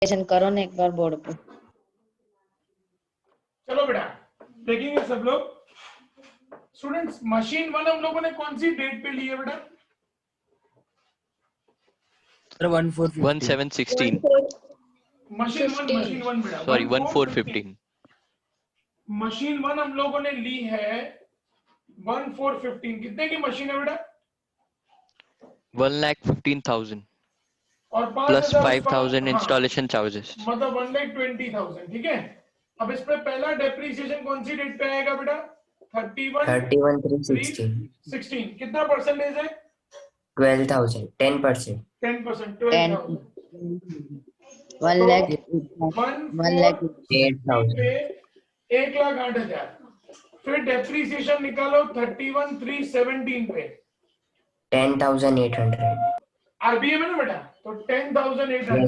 करो ना एक बार बोर्ड पे। चलो बेटा देखेंगे सब लोग। स्टूडेंट्स मशीन 1 हम लोगों ने कौन सी डेट पे ली है बेटा? सर 1716 मशीन 1 बेटा सॉरी 1415। 1415 मशीन 1 हम लोगों ने ली है 1415। कितने की मशीन है बेटा? 1,15,000 और प्लस 5,000 5,000 इंस्टॉलेशन चार्जेस। मतलब 1,20,000। ठीक है। अब इस पे पहला डेप्रीसिएशन कौन सी डेट पे आएगा बेटा? 31/3/16। कितना परसेंटेज है? 12,000 10%। 10%। 10 12,000। 1 लाख 1 लाख 1415 पे 8,000 1,08,000। फिर डेप्रीसिएशन निकालो 31/3/17 पे 10,800। आरबीए में ना बेटा, तो 10,800।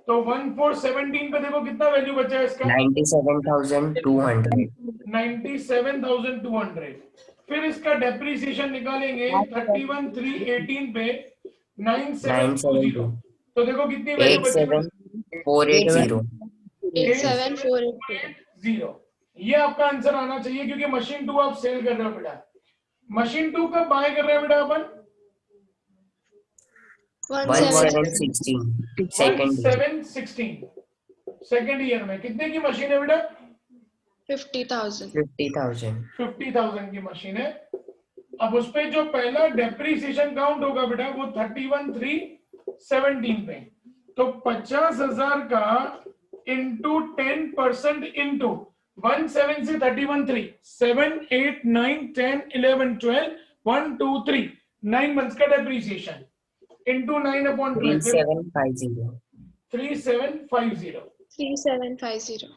तो 1417 पे देखो कितना वैल्यू बचा है इसका? 97,200। 97,200। फिर इसका डेप्रीसिएशन निकालेंगे 31/3/18 पे 9,720। तो देखो कितनी वैल्यू बची बेटा? 87,480। 87,480। ये आपका आंसर आना चाहिए क्योंकि मशीन 2 आप सेल कर रहे हो बेटा। मशीन 2 कब बाय कर रहे हो बेटा अपन? 1716 सेकंड ईयर। 1716 सेकेंड ईयर में। कितने की मशीन है बेटा? 50,000 50,000 की मशीन है। अब उस पे जो पहला डेप्रीसिएशन काउंट होगा बेटा वो 31/3/17 पे। तो 50,000 का इंटू 10% इंटू 17 से 31/3 7 8 9 10 11 12 1 2 3 9 मंथ्स का डेप्रीसिएशन इंटू 9/12 3750। 3750। 3750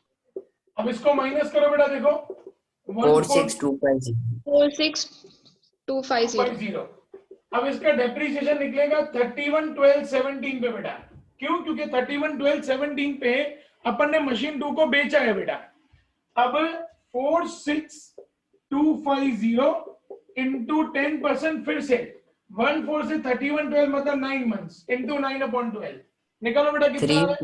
अब इसको माइनस करो बेटा। देखो 46250। 46250 अब इसका डेप्रीसिएशन निकलेगा 31/12/17 पे बेटा। क्यों? क्योंकि 31/12/17 पे अपन ने मशीन 2 को बेचा है बेटा। अब 46250 इंटू 10% फिर से 14 से 31/12 मतलब 9 मंथ्स इंटू 9/12 निकालो बेटा कितना है?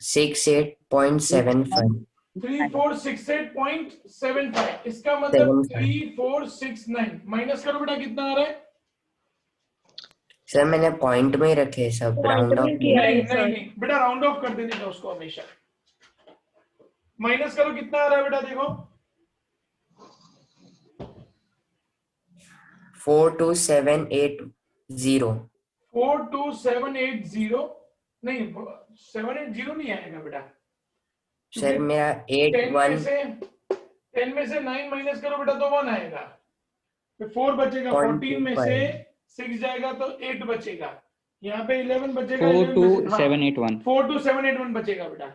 3468.75। 3468.75। इसका मतलब 3469 माइनस करो बेटा कितना आ रहा है? सर मैंने पॉइंट में ही रखे सब, राउंड ऑफ किया है नहीं बेटा, राउंड ऑफ कर देने का उसको हमेशा। माइनस करो कितना आ रहा है बेटा? देखो 42780। 42780 नहीं 780 नहीं आएगा बेटा। सर मेरा 10 में से 9 माइनस करो बेटा तो 1 आएगा। फिर 4 बचेगा। 14 में से 6 जाएगा तो 8 बचेगा। यहाँ पे 11 बचेगा। 42781 बचेगा बेटा।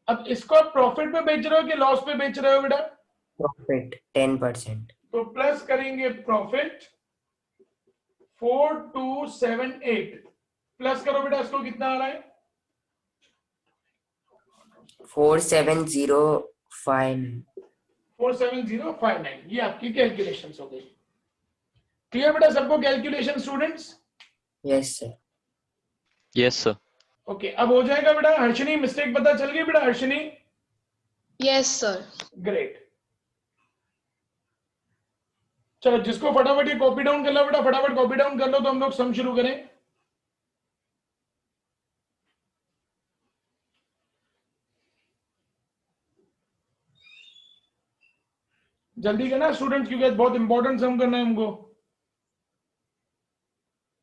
अब इसको आप प्रॉफिट पे बेच रहे हो कि लॉस पे बेच रहे हो बेटा? प्रॉफिट 10%। तो प्लस करेंगे प्रॉफिट 4278 प्लस करो बेटा इसको कितना आ रहा है? 47059। 47059। ये आपकी कैलकुलेशंस हो गई। क्लियर बेटा सबको calculation students? Yes sir. Yes sir. Okay अब हो जाएगा बेटा। हर्षिनी मिस्टेक पता चल गई बेटा? Harshini yes sir. ग्रेट। चलो जिसको फटाफट ये कॉपी डाउन कर लो बेटा, फटाफट कॉपी डाउन कर लो तो हम लोग सम शुरू करें। जल्दी करना स्टूडेंट क्योंकि बहुत इंपॉर्टेंट सम करना है हमको।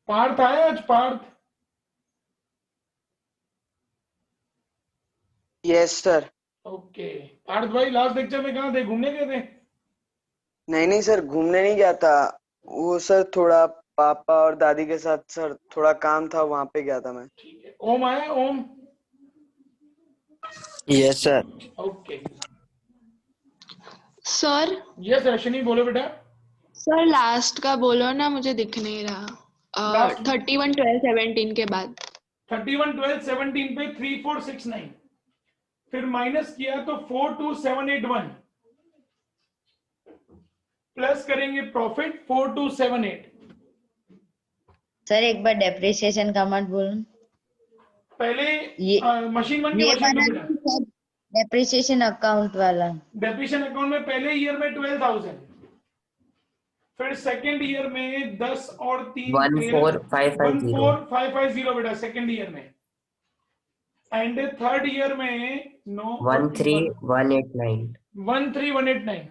पार्थ आया आज? Parth yes sir. Okay Parth भाई लास्ट लेक्चर में कहाँ थे? घूमने गए थे? नहीं सर, घूमने नहीं गया था। वो सर थोड़ा पापा और दादी के साथ सर थोड़ा काम था, वहां पे गया था मैं। ठीक है। ओम आया? Om yes sir. Okay. Sir yes Arshni बोलो बेटा। सर लास्ट का बोलो ना, मुझे दिख नहीं रहा। Last 31/12/17 के बाद 31/12/17 पे 3469 फिर माइनस किया तो 42781 प्लस करेंगे प्रॉफिट 4278। सर एक बार डेप्रिसिएशन का अमाउंट बोलो। पहले ये मशीन 1 की ये मशीन 2 वाला बेटा, डेप्रिसिएशन अकाउंट वाला। डेप्रिसिएशन अकाउंट में पहले ईयर में 12,000, फिर सेकंड ईयर में 10 और 3 14550 14550 बेटा सेकंड ईयर में, एंड थर्ड ईयर में 9 और 3 13189। 13189।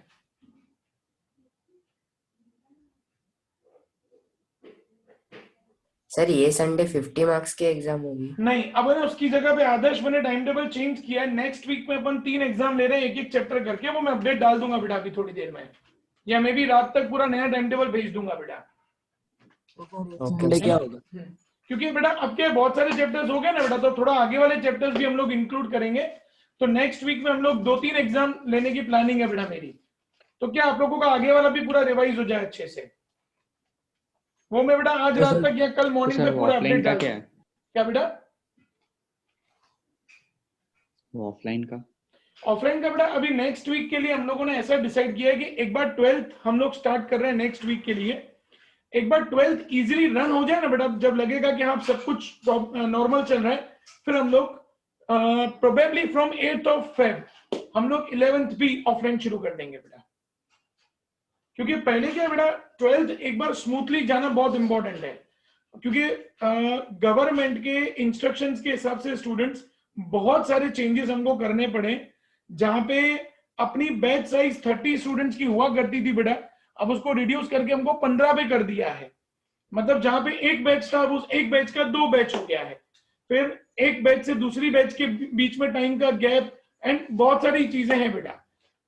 सर ये संडे 50 मार्क्स की एग्जाम होगी? नहीं, अब ना उसकी जगह पे आदर्श मैंने टाइम टेबल चेंज किया है। नेक्स्ट वीक में अपन 3 एग्जाम ले रहे हैं, एक एक चैप्टर करके। वो मैं अपडेट डाल दूंगा बेटा अभी थोड़ी देर में, या मैं भी रात तक पूरा नया टाइम टेबल भेज दूंगा बेटा। संडे क्या होगा? क्योंकि बेटा अब क्या बहुत सारे चैप्टर्स हो गए ना बेटा, तो थोड़ा आगे वाले चैप्टर्स भी हम लोग इंक्लूड करेंगे। तो नेक्स्ट वीक में हम लोग 2-3 एग्जाम लेने की प्लानिंग है बेटा मेरी। तो क्या आप लोगों का आगे वाला भी पूरा रिवाइज हो जाए अच्छे से, वो मैं बेटा आज रात तक या कल मॉर्निंग में पूरा अपडेट डाल दूंगा। क्या बेटा? ऑफलाइन का? ऑफलाइन का बेटा अभी नेक्स्ट वीक के लिए हम लोगों ने ऐसा डिसाइड किया है कि एक बार 12th हम लोग स्टार्ट कर रहे हैं नेक्स्ट वीक के लिए। एक बार 12th इजीली रन हो जाए ना बेटा, जब लगेगा कि हाँ सब कुछ नॉर्मल चल रहा है, फिर हम लोग probably from 8th of Feb हम लोग 11th भी ऑफलाइन शुरू कर देंगे बेटा। क्योंकि पहले क्या बेटा 12th एक बार स्मूथली जाना बहुत इंपॉर्टेंट है, क्योंकि गवर्नमेंट के इंस्ट्रक्शंस के हिसाब से स्टूडेंट्स बहुत सारे चेंजेस हमको करने पड़े। जहां पे अपनी बैच साइज 30 स्टूडेंट्स की हुआ करती थी बेटा, अब उसको रिड्यूस करके हमको 15 पे कर दिया है। मतलब जहां पे एक बैच था, उस एक बैच का 2 बैच हो गया है। फिर एक बैच से दूसरी बैच के बीच में टाइम का गैप एंड बहुत सारी चीजें हैं बेटा।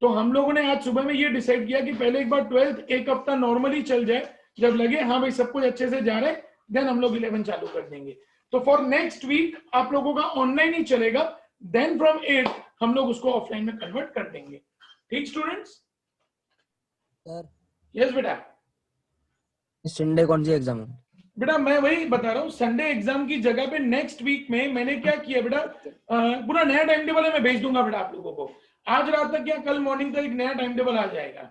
तो हम लोगों ने आज सुबह में ये डिसाइड किया कि पहले एक बार 12th एक हफ्ता नॉर्मली चल जाए, जब लगे हाँ भाई सब कुछ अच्छे से जा रहा है, देन हम लोग 11 चालू कर देंगे। तो फॉर नेक्स्ट वीक आप लोगों का ऑनलाइन ही चलेगा, देन फ्रॉम 8 हम लोग उसको ऑफलाइन में कन्वर्ट कर देंगे। ठीक स्टूडेंट्स? सर यस बेटा। संडे कौन सी एग्जाम है? बेटा मैं वही बता रहा हूँ, संडे एग्जाम की जगह पे नेक्स्ट वीक में मैंने क्या किया बेटा, पूरा नया टाइम टेबल है, मैं भेज दूंगा बेटा आप लोगों को। आज रात तक या कल मॉर्निंग तक एक नया टाइम टेबल आ जाएगा।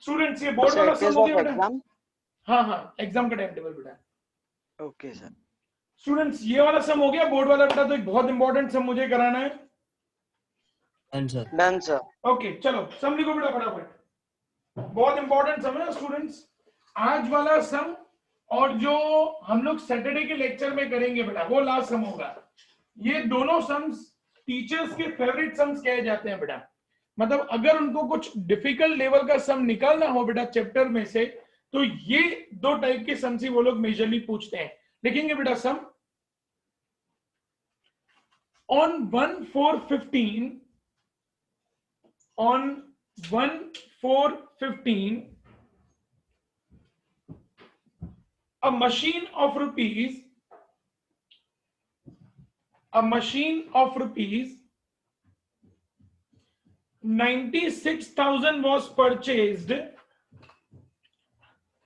स्टूडेंट्स ये बोर्ड वाला सम हो गया बेटा? हाँ हाँ, एग्जाम का टाइम टेबल बेटा। Okay sir. स्टूडेंट्स ये वाला सम हो गया बोर्ड वाला बेटा, तो एक बहुत इंपॉर्टेंट सम मुझे कराना है। Answer done sir. ओके चलो सम लिखो बेटा फटाफट, बहुत इंपॉर्टेंट सम है स्टूडेंट्स। आज वाला सम और जो हम लोग सैटरडे के लेक्चर में करेंगे बेटा, वो लास्ट सम होगा। ये दोनों सम्स टीचर्स के फेवरेट सम्स कहे जाते हैं बेटा। मतलब अगर उनको कुछ डिफिकल्ट लेवल का सम निकालना हो बेटा चैप्टर में से, तो ये 2 टाइप के सम्स ही वो लोग मेजरली पूछते हैं। देखेंगे बेटा सम on 1/4/15 on 1/4/15 a machine of rupees 96,000 was purchased.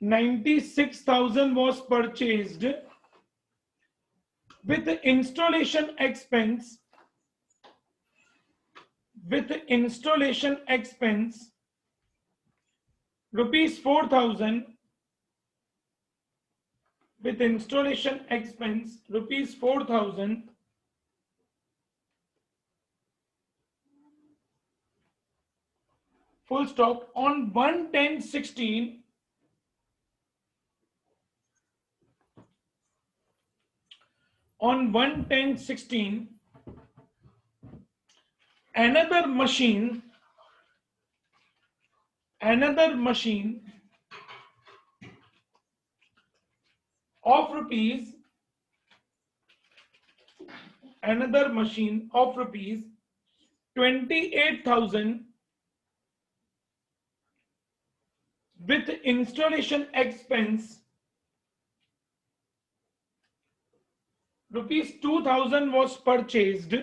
96,000 was purchased with installation expense rupees 4,000, with installation expense rupees 4,000, full stop, on 1/10/16 on 1/10/16 another machine of rupees 28,000 with installation expense rupees 2,000 was purchased.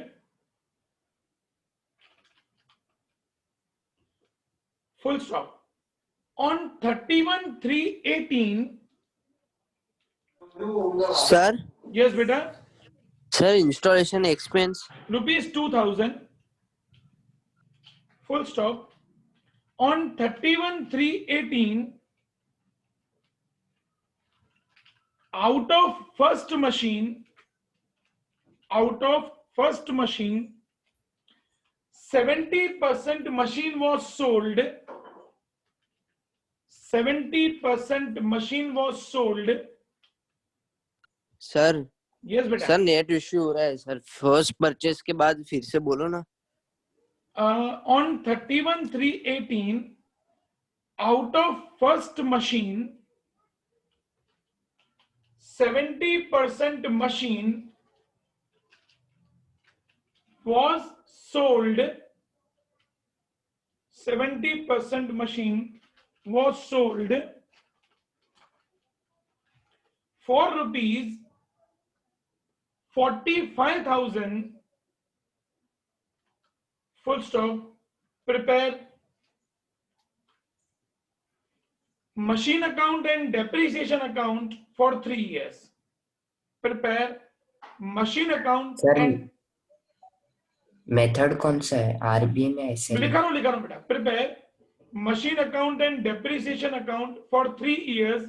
Full stop. On 31/3/18. Sir, Yes, beta. sir, installation expense Rupees 2,000. Full stop. On 31/3/18, out of first machine out of first machine 70% machine was sold. 70% machine was sold. Sir Yes बेटा. Sir net issue हो रहा है sir first purchase के बाद फिर से बोलो ना On 31/3/18 out of first machine 70% machine was sold. 70% machine was sold for rupees 45,000. Full stop. Prepare machine account and depreciation account for 3 years. Prepare machine account Sir, and method कौन सा है, RBA में ऐसे नहीं? लिखा रहा बेटा. Prepare machine account and depreciation account for 3 years.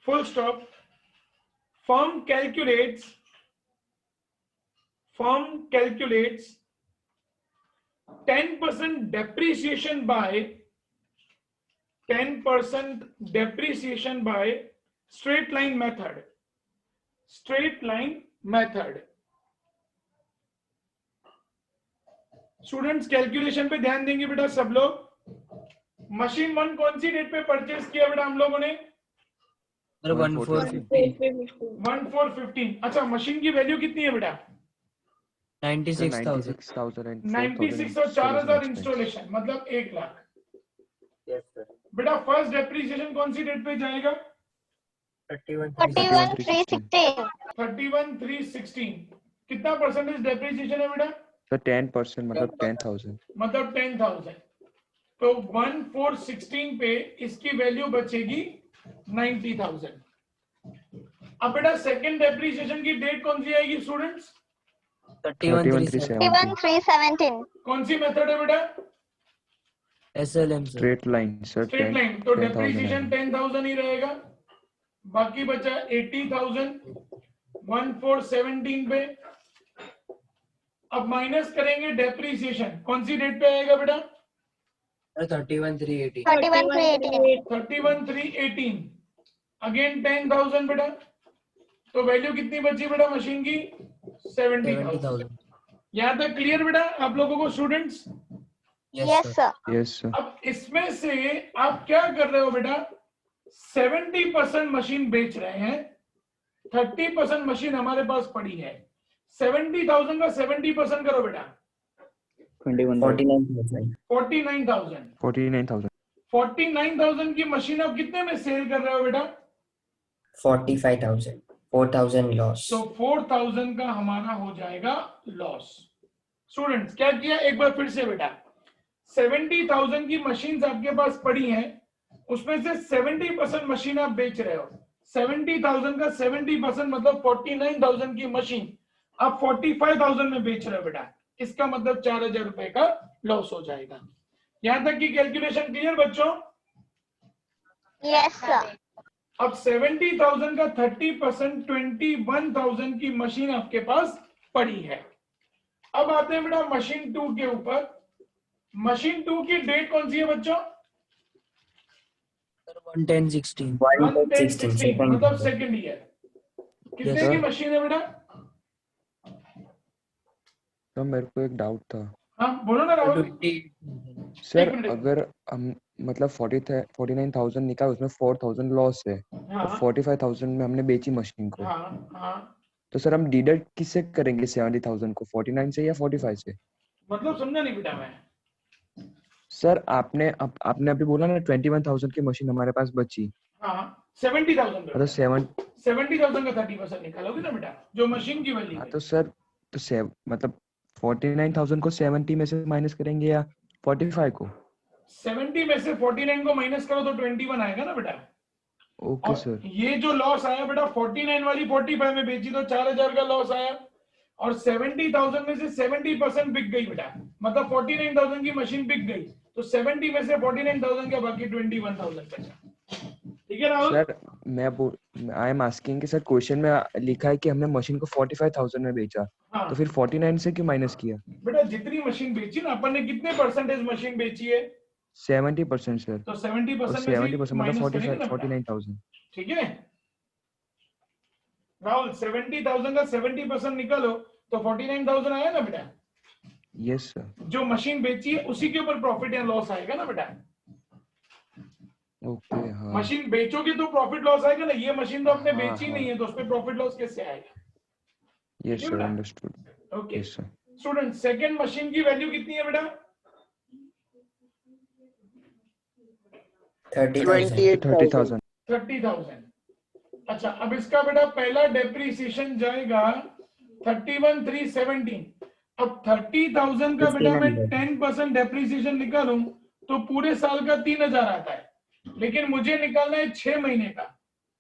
Full stop. Firm calculates 10% depreciation by straight line method. Straight line method. Students calculation पे ध्यान देंगे बेटा सब लोग. मशीन 1 कौन सी डेट पे परचेस किया बेटा हम लोगों ने? सर 1450 1415. अच्छा मशीन की वैल्यू कितनी है बेटा? 96,000 96 और 4000 इंस्टॉलेशन मतलब 1 लाख. बेटा फर्स्ट डेप्रिसिएशन कौन सी डेट पे जाएगा? 31/3/16. कितना परसेंटेज डेप्रिसिएशन है बेटा? सर 10% मतलब 10,000. मतलब 10,000. तो 1416 पे इसकी वैल्यू बचेगी 90,000. अब बेटा सेकंड डेप्रिसिएशन की डेट कौन सी आएगी स्टूडेंट्स? 31,317 कौन सी मेथड है बेटा? SLM sir. Straight line sir. Straight line. तो डेप्रिसिएशन 10,000 ही रहेगा. बाकी बचा 80,000 1417 पे. अब माइनस करेंगे डेप्रिसिएशन. कौन सी डेट पे आएगा बेटा? 31,380 31/3/18. अगेन 10,000 बेटा. तो वैल्यू कितनी बची बेटा मशीन की? 70,000. यहाँ तक क्लियर बेटा आप लोगों को students? Yes sir. Yes sir. अब इसमें से आप क्या कर रहे हो बेटा? 70% मशीन बेच रहे हैं. 30% मशीन हमारे पास पड़ी है. 70,000 का 70% करो बेटा. 49,000. 49,000. 49,000. 49,000 की मशीन आप कितने में सेल कर रहे हो बेटा? 45,000. 4,000 लॉस. तो 4,000 का हमारा हो जाएगा लॉस. स्टूडेंट्स क्या किया एक बार फिर से बेटा. 70,000 की मशीन आपके पास पड़ी हैं. उसमें से 70% मशीन आप बेच रहे हो. 70,000 का 70% मतलब 49,000 की मशीन आप 45,000 में बेच रहे हो बेटा. इसका मतलब 4,000 रुपए का लॉस हो जाएगा. यहां तक की कैलकुलेशन क्लियर बच्चों? Yes sir. अब 70,000 का 30% 21,000 की मशीन आपके पास पड़ी है. अब आते हैं बेटा मशीन 2 के ऊपर. मशीन 2 की डेट कौन सी है बच्चों? 11016 11016 मतलब सेकंड ईयर. कितने Yes, की sir. मशीन है बेटा? तो मेरे को एक डाउट था हाँ बोलो ना राहुल. 20 सर. मिनट. अगर हम मतलब 49,000 निकाल उसमें 4,000 लॉस है. हाँ 45,000 में हमने बेची मशीन को. हाँ हाँ. तो सर हम डिडक्ट किससे करेंगे 70,000 को? 49 से या 45 से? मतलब समझा नहीं बेटा मैं. सर आपने अभी बोला ना 21,000 की मशीन हमारे पास बची. हाँ 70,000 मतलब 70,000 का 30% निकालोगे ना बेटा जो मशीन की वैल्यू है. तो सर मतलब 49,000 को 70 में से माइनस करेंगे या 45 को? 70 में से 49 को माइनस करो तो 21 आएगा ना बेटा. ओके और सर. ये जो लॉस आया बेटा 49 वाली 45 में बेची तो 4,000 का लॉस आया. और 70,000 में से 70% बिक गई बेटा. मतलब 49,000 की मशीन बिक गई तो 70 में से 49,000 का बाकी 21,000 बचा. ठीक है Rahul? Sir I am asking कि सर क्वेश्चन में लिखा है कि हमने मशीन को 45,000 में बेचा, हाँ तो फिर 49 से क्यों माइनस किया? बेटा जितनी मशीन बेची ना अपन ने, कितने परसेंटेज मशीन बेची है? 70% सर, तो 70% और में से 70% मतलब माइनस करेंगे ना बेटा। 49,000। ठीक है राहुल, 70,000 का 70% निकालो तो 49,000 आया ना बेटा। Yes sir. जो मशीन बेची है उसी के ऊपर प्रॉफिट या लॉस आएगा ना बेटा। ओके हाँ। मशीन बेचोगे तो प्रॉफिट लॉस आएगा ना, ये मशीन तो आपने हाँ, बेची हाँ। नहीं है तो उसमें प्रॉफिट लॉस कैसे आएगा? यस ठीक है सर, बेटा? Understood. Okay yes sir. Student, second machine की वैल्यू कितनी है बेटा? 30,000। 30,000। 30,000। अच्छा, अब इसका बेटा पहला डेप्रीसिएशन जाएगा 31,317। अब 30,000 का बेटा मैं 1500। 10% डेप्रीसिएशन निकालूं तो पूरे साल का 3,000 आता है, लेकिन मुझे निकालना है 6 महीने का,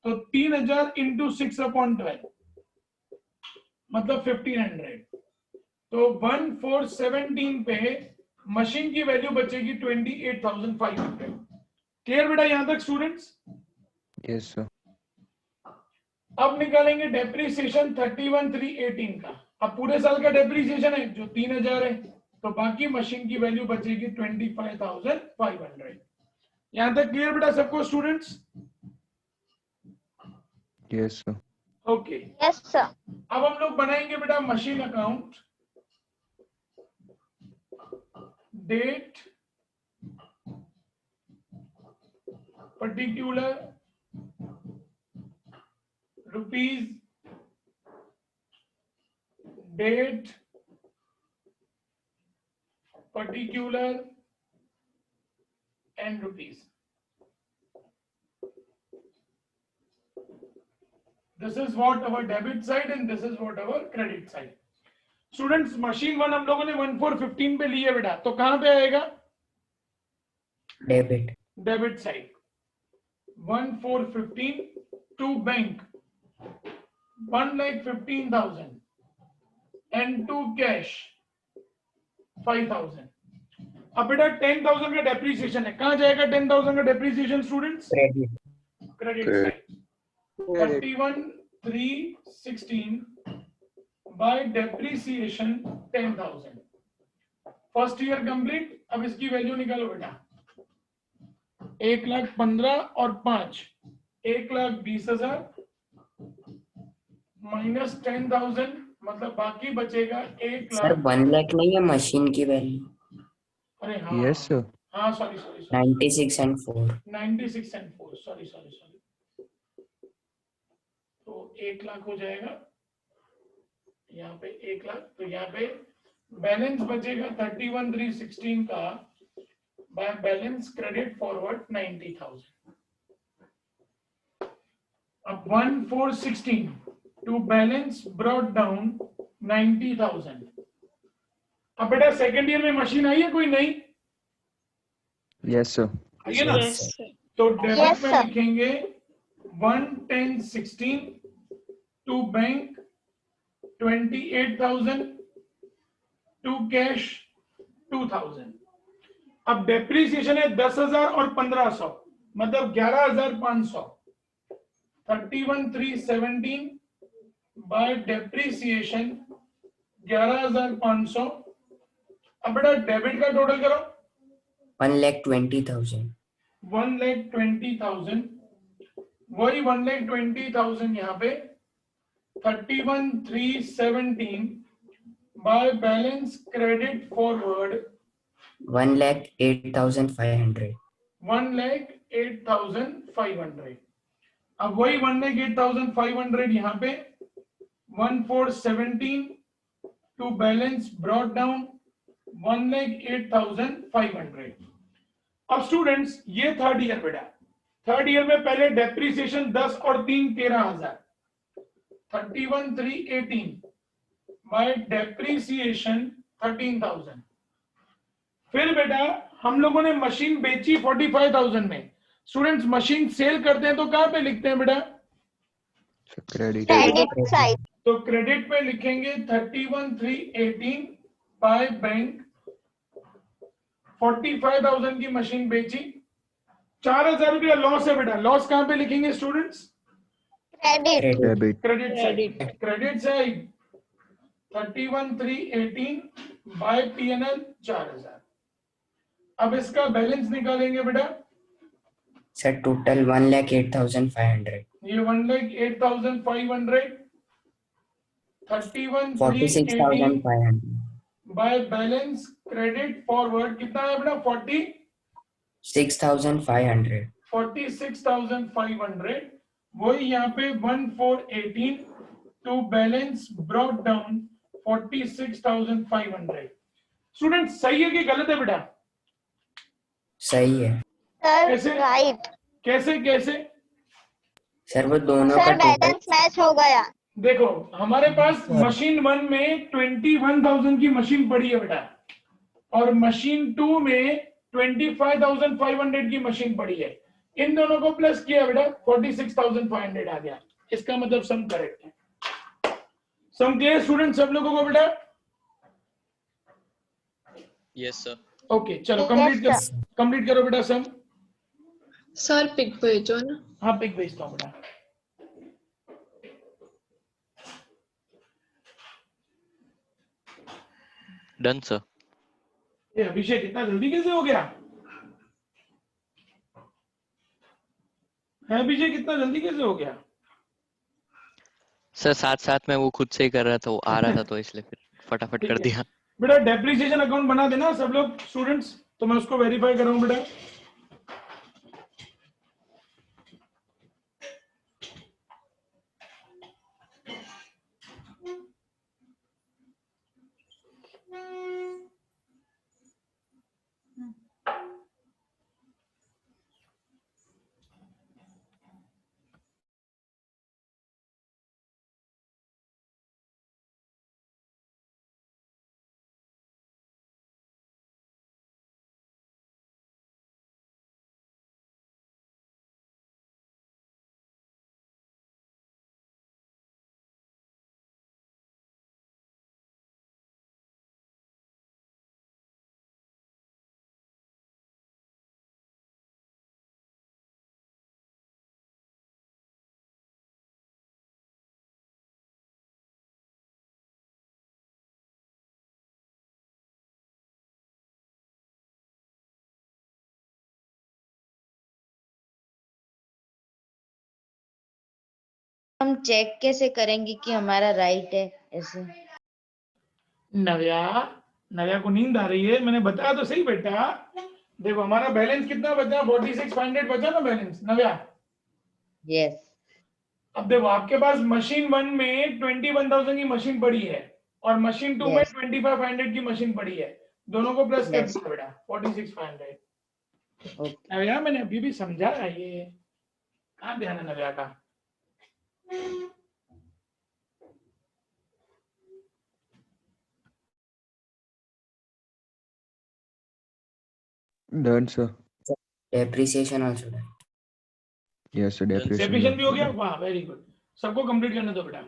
तो 3,000 इंटू 6/12 मतलब 1,500। तो 1,417 पे मशीन की वैल्यू बचेगी 28,500। क्लियर बेटा यहां तक स्टूडेंट्स? Yes sir. अब निकालेंगे डेप्रीसिएशन 31,318 का। अब पूरे साल का डेप्रीसिएशन है जो 3,000 है, तो बाकी मशीन की वैल्यू बचेगी 25,500। यहां तक क्लियर बेटा सबको students? Yes sir. Okay Yes, sir. अब हम लोग बनाएंगे बेटा machine account. Date, particular, rupees, date, particular and rupees. This is what our debit side and this is what our credit side. Students, machine 1 हम लोगों ने 1,415 पे ली है बेटा, तो कहां पे आएगा? Debit. Debit side 1,415 to bank 1,15,000 and to cash 5,000. अब बेटा 10,000 का डेप्रीसिएशन है, कहां जाएगा 10,000 का depreciation students? Credit. Credit side 31,316 by depreciation 10,000। First year complete. अब इसकी वैल्यू निकालो बेटा, 1,15,000 और 5 1,20,000 माइनस 10,000 मतलब बाकी बचेगा 1 सर लाख। 1 लाख नहीं है मशीन की वैल्यू। अरे हाँ यस सर। हाँ sorry sorry 96 and 4। 96 and 4 sorry तो 1 लाख हो जाएगा यहाँ पे 1 लाख। तो यहाँ पे बैलेंस बचेगा 31,316 का बाय बैलेंस क्रेडिट फॉरवर्ड 90,000। अब 1,416 टू बैलेंस ब्रॉट डाउन 90,000। अब बेटा सेकेंड ईयर में मशीन आई है कोई नहीं? Yes sir. आई है ना? Yes, sir. तो डेबिट Yes, में sir. लिखेंगे 1,10,16 टू बैंक 28,000 टू कैश 2,000। अब डेप्रीसिएशन है 10,000 और 1,500 मतलब 11,500। 31,317 बाय डेप्रीसिएशन 11,500। अब बेटा डेबिट का टोटल करो 1,20,000। 1,20,000 वही 1,20,000 यहाँ पे 31,317 बाय बैलेंस क्रेडिट फॉरवर्ड 1,08,500। 1,08,500। अब वही 1,08,500 यहाँ पे 1,417 टू बैलेंस ब्रॉट डाउन 1,08,500। अब स्टूडेंट्स ये थर्ड ईयर बेटा, थर्ड ईयर में पहले डेप्रीसिएशन 10 और 3 13,000 31,318 बाय डेप्रीसिएशन 13,000। फिर बेटा हम लोगों ने मशीन बेची 45,000 में। स्टूडेंट्स मशीन सेल करते हैं तो कहां पे लिखते हैं बेटा? क्रेडिट। Credit side. तो क्रेडिट पे लिखेंगे 31,318 बाय बैंक 45,000 की मशीन बेची, 4,000 रुपया लॉस है बेटा। लॉस कहाँ पे लिखेंगे students? Credit. Debit credit side. Credit side 31,318 by P&L 4,000। अब इसका बैलेंस निकालेंगे बेटा। सर टोटल 1,08,500 ये 1,08,500 31,318 46,500 बाय बैलेंस क्रेडिट फॉरवर्ड कितना है बेटा? 6,500 46,500। वही यहाँ पे 1,418 to balance brought down 46,500। Student सही है कि गलत है बेटा? सही है Sir, कैसे? right. कैसे कैसे? सर, वो दोनों का Sir, टोटल balance match हो गया. देखो हमारे पास Sir. मशीन 1 में 21,000 की मशीन पड़ी है बेटा, और मशीन 2 में 25,500 की मशीन पड़ी है। इन दोनों को प्लस किया बेटा 46,500 आ गया। इसका मतलब सम करेक्ट है। सम क्लियर स्टूडेंट सब लोगों को बेटा? Yes, sir. ओके चलो Yes, कंप्लीट करो बेटा सम। सर पिक भेजो ना। हाँ पिक भेजता हूँ बेटा। Done, sir. ये अभिषेक इतना जल्दी कैसे हो गया? है अभिषेक इतना जल्दी कैसे हो गया? सर साथ साथ में वो खुद से ही कर रहा था, वो आ रहा था तो इसलिए फिर फटाफट ठीक कर है। दिया। बेटा डेप्रिसिएशन अकाउंट बना देना सब लोग स्टूडेंट्स, तो मैं उसको वेरीफाई कर रहा हूँ बेटा। हम चेक कैसे करेंगे कि हमारा राइट है ऐसे? नव्या नव्या को नींद आ रही है, मैंने बताया तो सही बेटा। देखो हमारा बैलेंस कितना बचा? 46,500 बचा ना बैलेंस नव्या। यस अब देखो आपके पास मशीन 1 में 21,000 की मशीन पड़ी है, और मशीन 2 में Yes. 25,500 की मशीन पड़ी है। दोनों को प्लस कर Yes. दिया बेटा 46,500। ओके नव्या मैंने अभी भी समझाया, ये कहाँ ध्यान है नव्या का? Done sir. Depreciation also done. Yes sir, depreciation भी हो गया। डेप्रिसिएशन। वाह वेरी गुड। सबको कंप्लीट करने दो बेटा।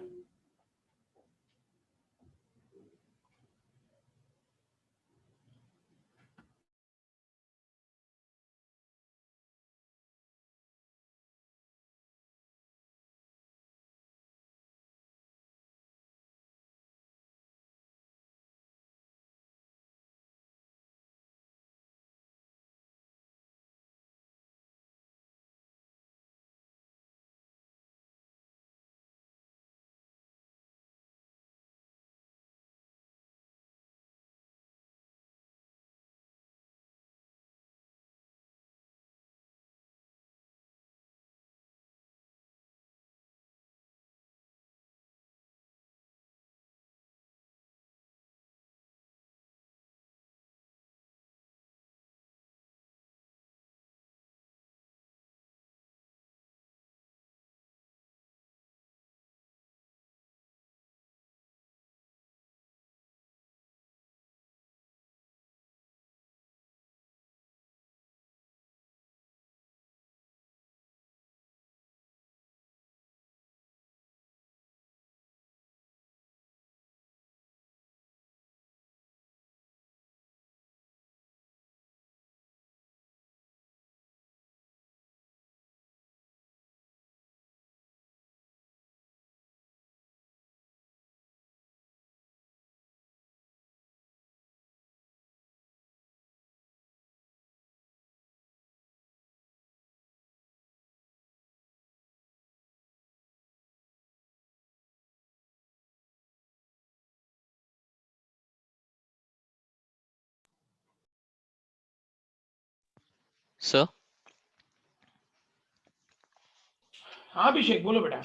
सर हाँ अभिषेक बोलो बेटा।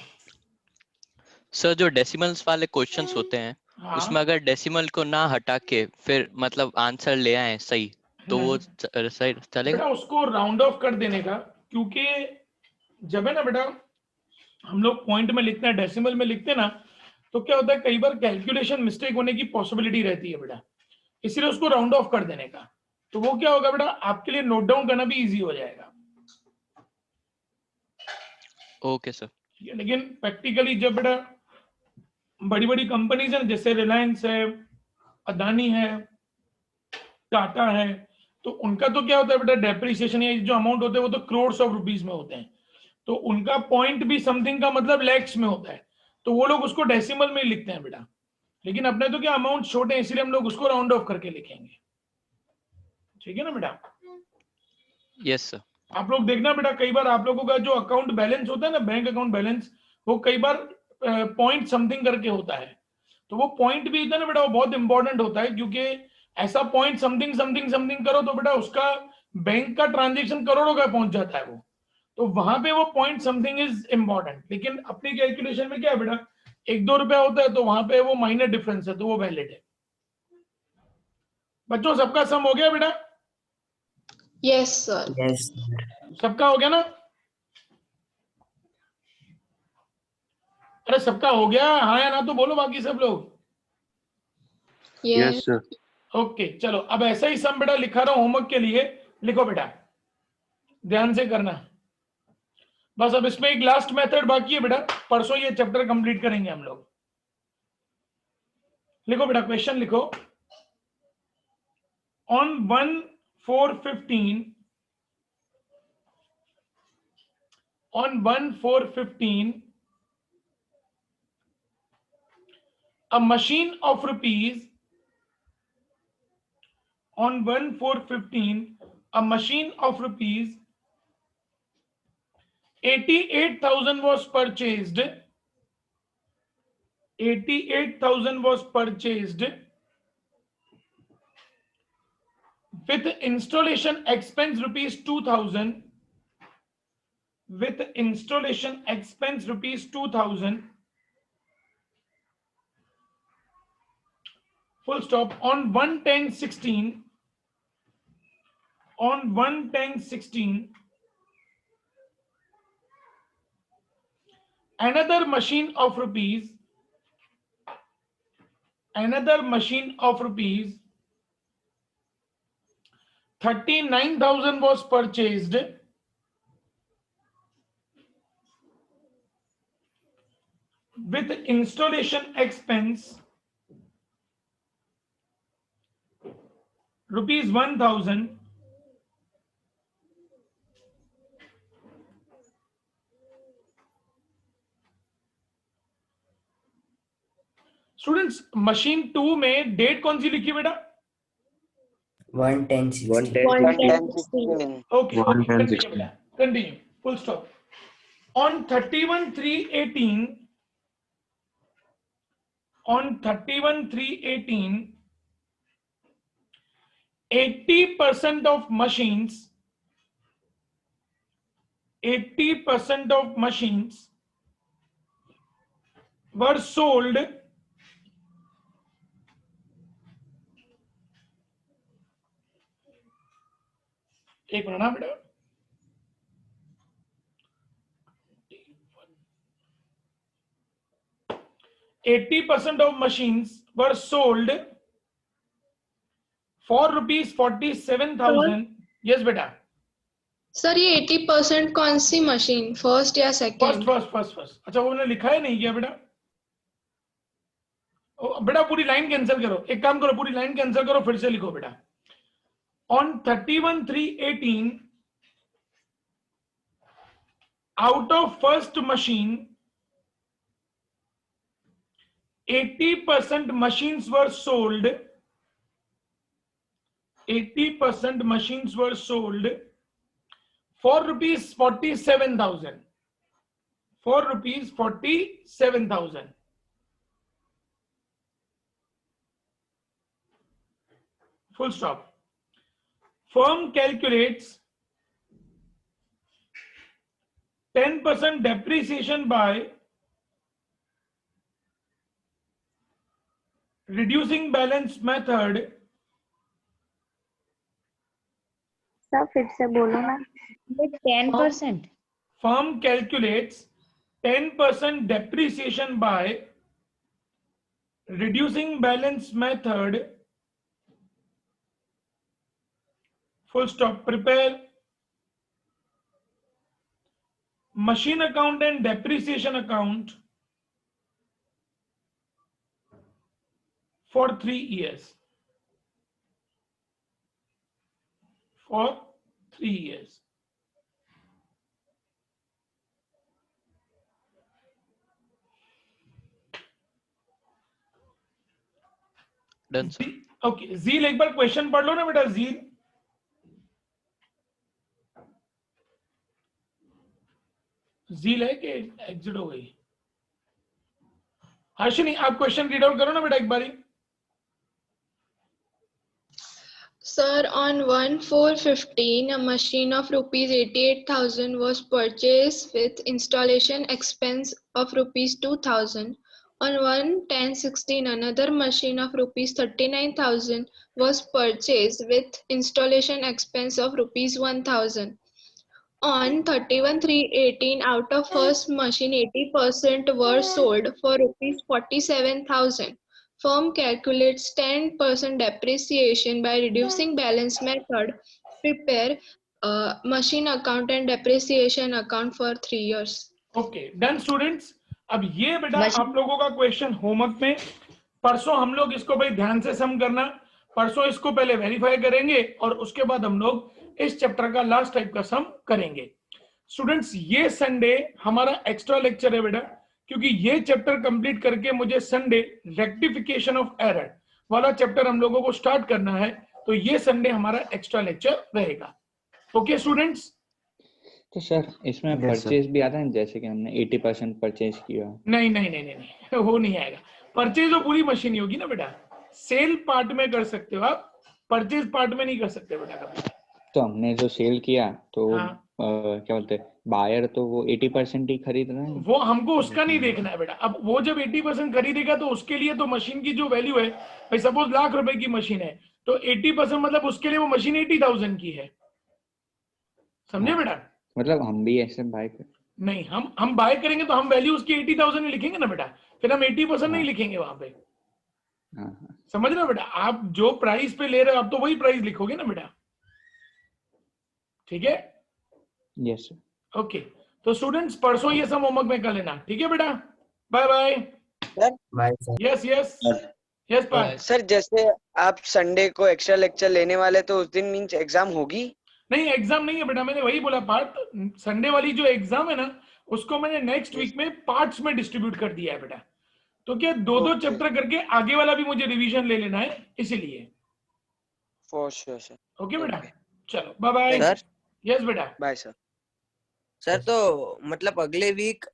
सर जो डेसिमल्स वाले क्वेश्चंस होते हैं हाँ उसमें अगर डेसिमल को ना हटा के फिर मतलब आंसर ले आए सही तो वो सही चलेगा? बेटा उसको राउंड ऑफ कर देने का, क्योंकि जब है ना बेटा हम लोग पॉइंट में लिखते हैं, डेसिमल में लिखते हैं ना, तो क्या होता है कई बार कैलकुलेशन मिस्टेक होने की पॉसिबिलिटी रहती है बेटा, इसलिए उसको राउंड ऑफ कर देने का। तो वो क्या होगा बेटा, आपके लिए नोट डाउन करना भी इजी हो जाएगा। Okay sir. लेकिन प्रैक्टिकली जब बेटा बड़ी बड़ी कंपनीज है जैसे रिलायंस है, अदानी है, टाटा है, तो उनका तो क्या होता है बेटा डेप्रिसिएशन या जो अमाउंट होते हैं वो तो करोड्स ऑफ रुपीस में होते हैं, तो उनका पॉइंट भी समथिंग का मतलब लैक्स में होता है, तो वो लोग उसको डेसिमल में लिखते हैं बेटा। लेकिन अपने तो क्या अमाउंट छोटे हैं इसलिए हम लोग उसको राउंड ऑफ करके लिखेंगे। ठीक है ना बेटा? Yes sir. आप लोग देखना बेटा कई बार आप लोगों का जो अकाउंट बैलेंस होता है ना, बैंक अकाउंट बैलेंस, वो कई बार पॉइंट समथिंग करके होता है, तो वो पॉइंट भी इतना ना बेटा वो बहुत इंपॉर्टेंट होता है, क्योंकि ऐसा पॉइंट समथिंग समथिंग समथिंग करो तो बेटा उसका बैंक का ट्रांजेक्शन करोड़ों का पहुंच जाता है वो, तो वहां पे वो पॉइंट समथिंग इज इंपॉर्टेंट। लेकिन अपनी कैलकुलेशन में क्या है बेटा 1-2 रुपया होता है तो वहां पे वो माइनर डिफरेंस है, तो वो वैलिड है। बच्चों सबका सम हो गया बेटा? Yes sir. यस सबका हो गया ना? अरे सबका हो गया, हाँ या ना तो बोलो बाकी सब लोग। Yes sir. ओके चलो, अब ऐसा ही सम बेटा लिखा रहा हूं होमवर्क के लिए, लिखो बेटा ध्यान से करना। बस अब इसमें एक लास्ट मेथड बाकी है बेटा, परसों ये चैप्टर कंप्लीट करेंगे हम लोग। लिखो बेटा क्वेश्चन लिखो। On 1/4/15 on 1/4/15 a machine of rupees on 1/4/15 a machine of rupees 88,000 was purchased. 88,000 was purchased with installation expense rupees 2,000, with installation expense rupees 2,000, full stop, on 1/10/16 on 1/10/16 another machine of rupees 39,000 was purchased with installation expense rupees 1,000. Students machine 2 में date कौन सी लिखी बेटा? 1/10/16 okay continue बेटा, continue, full stop. On 31/3/18 on 31/3/18 80% of machines 80% of machines were sold एक minute ना बेटा, 80% of machines were sold for rupees 47,000. yes बेटा, sir ये 80% कौन सी मशीन, फर्स्ट या सेकंड? फर्स्ट। अच्छा वो मैंने लिखा है नहीं क्या बेटा? बेटा पूरी लाइन कैंसिल करो, एक काम करो पूरी लाइन कैंसिल करो फिर से लिखो बेटा। on 31/3/18 out of first machine 80% machines were sold 80% machines were sold for rupees 47,000 for rupees 47,000. full stop. Firm calculates 10% depreciation by reducing balance method sir फिर से बोलो ना. 10%. firm calculates 10% depreciation by reducing balance method full stop. Prepare machine account and depreciation account for 3 years. For 3 years. Done sir. Okay Jeel एक बार question पढ़ लो ना बेटा जील। जील है कि एग्जिट हो गई? हर्षिनी आप क्वेश्चन रीड आउट करो ना बेटा एक बारी। Sir, on 1/4/15, a machine of rupees 88,000 was purchased with installation expense of rupees 2,000. On 1/10/16, another machine of rupees 39,000 was purchased with installation expense of rupees 1,000. On 31/3/18, out of first machine, 80% were sold for rupees 47,000. Firm calculates 10% depreciation by reducing balance method. Prepare machine account and depreciation account for 3 years. Okay done students. अब ये बेटा machine- आप लोगों का question homework में, परसों हम लोग इसको भाई ध्यान से सम करना, परसों इसको पहले वेरीफाई करेंगे और उसके बाद हम लोग इस चैप्टर का लास्ट टाइप का सम करेंगे। स्टूडेंट्स ये संडे हमारा एक्स्ट्रा लेक्चर है बेटा, क्योंकि ये चैप्टर कंप्लीट करके मुझे संडे रेक्टिफिकेशन ऑफ एरर वाला चैप्टर हम लोगों को स्टार्ट करना है, तो ये संडे हमारा एक्स्ट्रा लेक्चर रहेगा। Okay students? तो सर इसमें Yes, sir. परचेज भी आता है, जैसे कि हमने 80% परचेज किया। नहीं नहीं नहीं नहीं नहीं वो नहीं आएगा। परचेज तो पूरी मशीन ही होगी ना बेटा, सेल पार्ट में कर सकते हो आप, परचेज पार्ट में नहीं कर सकते बेटा कभी। तो हमने जो सेल किया तो हाँ। क्या बोलते हैं, बायर तो वो 80% ही खरीद रहा है। वो हमको उसका नहीं देखना है बेटा। अब वो जब 80% खरीदेगा तो उसके लिए तो मशीन की जो वैल्यू है, भाई सपोज ₹1,00,000 की मशीन है तो 80% मतलब उसके लिए वो मशीन 80,000 की है, समझे हाँ। बेटा? मतलब हम भी ऐसे बाय कर। नहीं, हम बाय करेंगे तो हम वैल्यू उसकी 80,000 ही लिखेंगे ना बेटा, फिर हम 80% नहीं हाँ। लिखेंगे वहां पे, हाँ हाँ समझ रहे हो बेटा? आप जो प्राइस पे ले रहे हो आप तो वही प्राइस लिखोगे ना बेटा, ठीक है? Yes sir. ओके तो स्टूडेंट्स परसों ये सब होमवर्क में कर लेना, ठीक है बेटा? Bye bye. Bye sir. Yes yes yes Parth. Sir जैसे आप संडे को एक्स्ट्रा लेक्चर लेने वाले तो उस दिन मींस एग्जाम होगी? नहीं एग्जाम नहीं है बेटा, मैंने वही बोला पार्थ, संडे वाली जो एग्जाम है ना उसको मैंने नेक्स्ट वीक में पार्ट्स में डिस्ट्रीब्यूट कर दिया है बेटा, तो क्या दो चैप्टर करके आगे वाला भी मुझे रिवीजन ले लेना है इसीलिए। For sure sir. ओके बेटा, चलो बाय बाय। सर यस बेटा। Bye sir. सर तो मतलब अगले वीक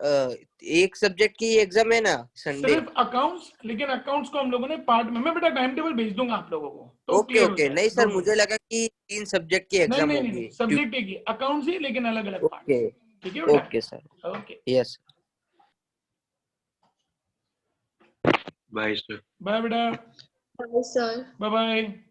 एक सब्जेक्ट की एग्जाम है ना संडे? सिर्फ अकाउंट्स, लेकिन अकाउंट्स को हम लोगों ने पार्ट में, मैं बेटा टाइम टेबल भेज दूंगा आप लोगों को तो ओके clear हो ओके। जाएगा। नहीं सर Don't मुझे worry। लगा कि 3 सब्जेक्ट की नहीं एग्जाम नहीं होगी। नहीं सब्जेक्ट एक ही, अकाउंट्स ही लेकिन अलग अलग पार्ट, ओके ठीक है बेटा? Okay sir. Okay yes bye sir. Bye बेटा, Bye, sir. Bye bye.